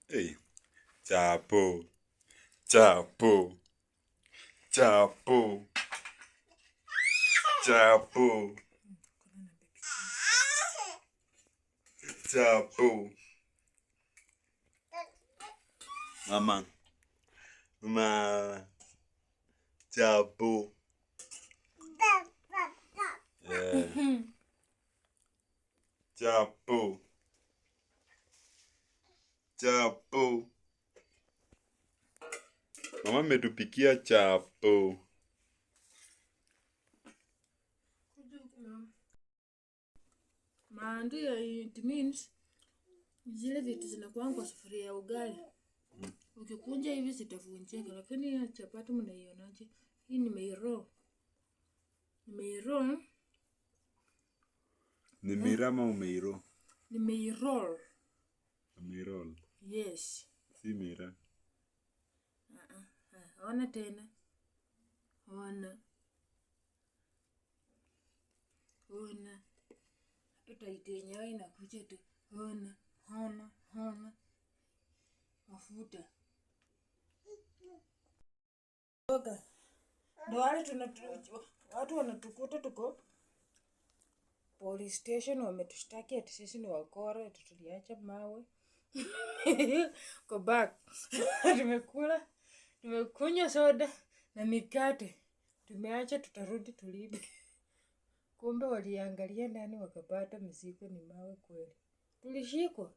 Hey, chapo, chapo, chapo, chapo, chapo. Mama, mama, chapo. Chapo, chapo. Mama ametupikia chapo. Ndio it means zile vitu zinakuwa kwa sufuria ya ugali. Ukikunja hivi zitavunjika, lakini ya chapati mnaionaje? Hii nimeiro. Ni mirama umeiro? Nimeiro. Umeiro. Yes. Si mira. Ona tena. Ona. Tutaitenyewe inakuja tu. Ona. Mafuta. Oga. Ndo wale watu wanatukuta tuko police station, wametushtaki ati sisi ni wakora, ati tuliacha mawe kwa back. Tumekunywa soda na mikate, tumeacha tutarudi tulibe. Kumbe waliangalia ndani wakapata mzigo ni mawe kweli. Tulishikwa.